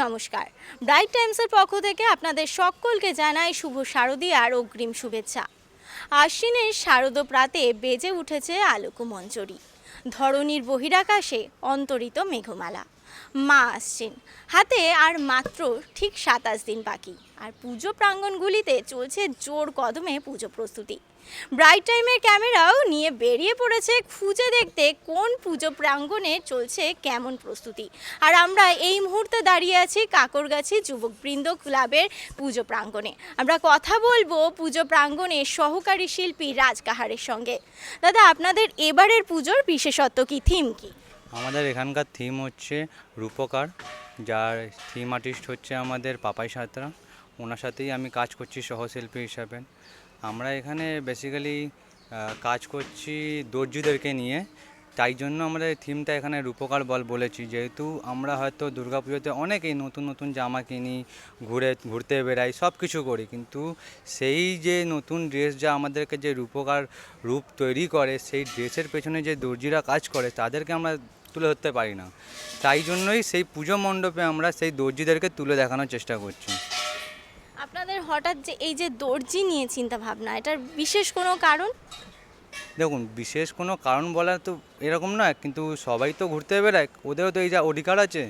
নমস্কার, ব্রাইট টাইমসের পক্ষ থেকে আপনাদের সকলকে জানাই শুভ শারদীয়ার অগ্রিম শুভেচ্ছা। আশ্বিনের শারদ প্রাতে বেজে উঠেছে আলোকমঞ্জরি, ধরণীর বহিরাকাশে অন্তরিত মেঘমালা। মা আসছেন, হাতে আর মাত্র ঠিক 27 দিন বাকি, আর পুজো প্রাঙ্গণগুলিতে চলছে জোর কদমে পুজো প্রস্তুতি। ব্রাইট টাইমের ক্যামেরাও নিয়ে বেরিয়ে পড়েছে খুঁজে দেখতে কোন পুজো প্রাঙ্গণে চলছে কেমন প্রস্তুতি। আর আমরা এই মুহূর্তে দাঁড়িয়ে আছি কাকরগাছি যুবকবৃন্দ ক্লাবের পুজো প্রাঙ্গণে। আমরা কথা বলবো পুজো প্রাঙ্গণের সহকারী শিল্পী রাজ কাহারের সঙ্গে। দাদা, আপনাদের এবারের পুজোর বিশেষত্ব কি, থিম কি? আমাদের এখানকার থিম হচ্ছে রূপকার, যার থিম আর্টিস্ট হচ্ছে আমাদের পাপাই সাঁতরা। ওনার সাথেই আমি কাজ করছি সহশিল্পী হিসাবে। আমরা এখানে বেসিক্যালি কাজ করছি দর্জিদেরকে নিয়ে, তাই জন্য আমরা এই থিমটা এখানে রূপকার বলেছি। যেহেতু আমরা হয়তো দুর্গাপুজোতে অনেকেই নতুন নতুন জামা কিনি, ঘুরতে বেড়াই, সব কিছু করি, কিন্তু সেই যে নতুন ড্রেস যা আমাদেরকে যে রূপকার রূপ তৈরি করে, সেই ড্রেসের পেছনে যে দর্জিরা কাজ করে তাদেরকে আমরা তুলে ধরতে পারি না। তাই জন্যই সেই পুজো মণ্ডপে আমরা সেই দর্জিদেরকে তুলে দেখানোর চেষ্টা করছি। আপনাদের হঠাৎ যে এই যে দর্জি নিয়ে চিন্তা ভাবনা, এটার বিশেষ কোনো কারণ? দেখুন, বিশেষ কোনো কারণ বলা তো এরকম নয়, কিন্তু সবাই তো ঘুরতে বেড়ায়, ওদেরও তো এই যা অধিকার আছে।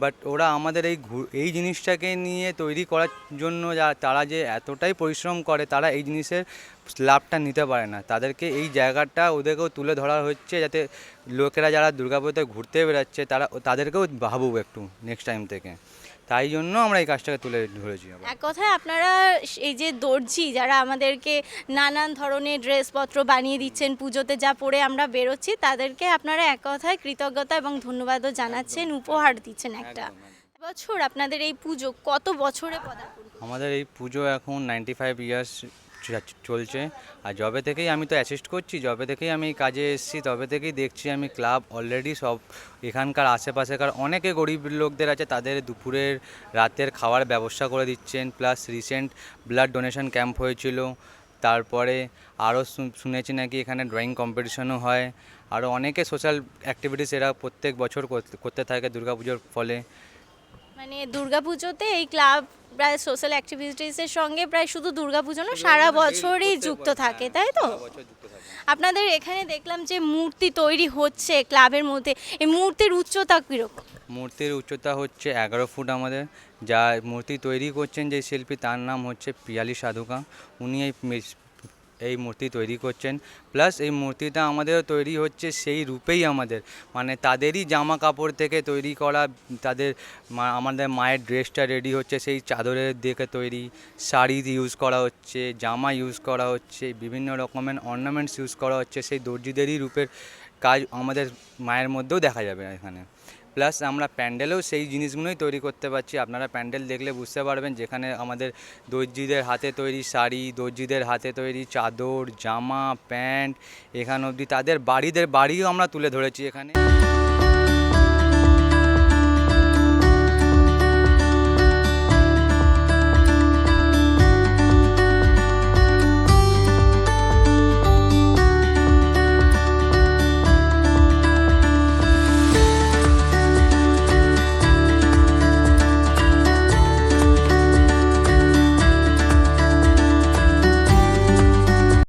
বাট ওরা আমাদের এই জিনিসটাকে নিয়ে তৈরি করার জন্য তারা যে এতটাই পরিশ্রম করে, তারা এই জিনিসের লাভটা নিতে পারে না। তাদেরকে এই জায়গাটা ওদেরকেও তুলে ধরা হচ্ছে, যাতে লোকেরা যারা দুর্গাপুজোতে ঘুরতে বেড়াচ্ছে তাদেরকেও ভাবুক একটু নেক্সট টাইম থেকে। তাই জন্য আমরা এই কাজটাকে তুলে ধরেছি। এক কথায় আপনারা এই যে দর্জি যারা আমাদেরকে নানান ধরনের ড্রেসপত্র বানিয়ে দিচ্ছেন, পুজোতে যা পরে আমরা বেরোচ্ছি, তাদেরকে আপনারা এক কথায় কৃতজ্ঞতা এবং ধন্যবাদও জানাচ্ছেন, উপহার দিচ্ছেন একটা। বছর আপনাদের এই পুজো কত বছরে পদার্পণ করছে? আমাদের এই পুজো এখন 95 ইয়ার্স চলছে। আর যবে থেকেই আমি তো অ্যাসিস্ট করছি, যবে থেকেই আমি কাজে এসেছি, তবে থেকেই দেখছি আমি ক্লাব অলরেডি সব এখানকার আশেপাশেকার অনেকে গরিব লোকদের আছে, তাদের দুপুরের রাতের খাওয়ার ব্যবস্থা করে দিচ্ছেন। Plus recent blood donation camp হয়েছিল। তারপরে আরও শুনেছি নাকি এখানে ড্রয়িং কম্পিটিশনও হয়। আরও অনেকে সোশ্যাল অ্যাক্টিভিটিস এরা প্রত্যেক বছর করতে থাকে দুর্গাপুজোর ফলে। মানে দুর্গাপুজোতে এই ক্লাব প্রায় সোশ্যাল অ্যাক্টিভিটিসের সঙ্গে প্রায় শুধু দুর্গাপুজো না, সারা বছরই যুক্ত থাকে, তাই তো? আপনাদের এখানে দেখলাম যে মূর্তি তৈরি হচ্ছে ক্লাবের মধ্যে, এই মূর্তির উচ্চতা কীরকম? মূর্তির উচ্চতা হচ্ছে 11 ফুট আমাদের। যা মূর্তি তৈরি করছেন যে শিল্পী, তার নাম হচ্ছে পিয়ালি সাধুকা। উনি এই মূর্তি তৈরি করছেন। প্লাস এই মূর্তিটা আমাদের তৈরি হচ্ছে সেই রূপেই আমাদের, মানে তাদেরই জামা কাপড় থেকে তৈরি করা। আমাদের মায়ের ড্রেসটা রেডি হচ্ছে সেই চাদরের দিকে তৈরি, শাড়ি ইউজ করা হচ্ছে, জামা ইউজ করা হচ্ছে, বিভিন্ন রকমের অর্নামেন্টস ইউজ করা হচ্ছে। সেই দর্জিদেরই রূপের কাজ আমাদের মায়ের মধ্যেও দেখা যাবে এখানে। প্লাস আমরা প্যান্ডেলেও সেই জিনিসগুলোই তৈরি করতে পারছি। আপনারা প্যান্ডেল দেখলে বুঝতে পারবেন, যেখানে আমাদের দর্জিদের হাতে তৈরি শাড়ি, দর্জিদের হাতে তৈরি চাদর, জামা, প্যান্ট, এখান অবধি তাদের বাড়িও আমরা তুলে ধরেছি এখানে।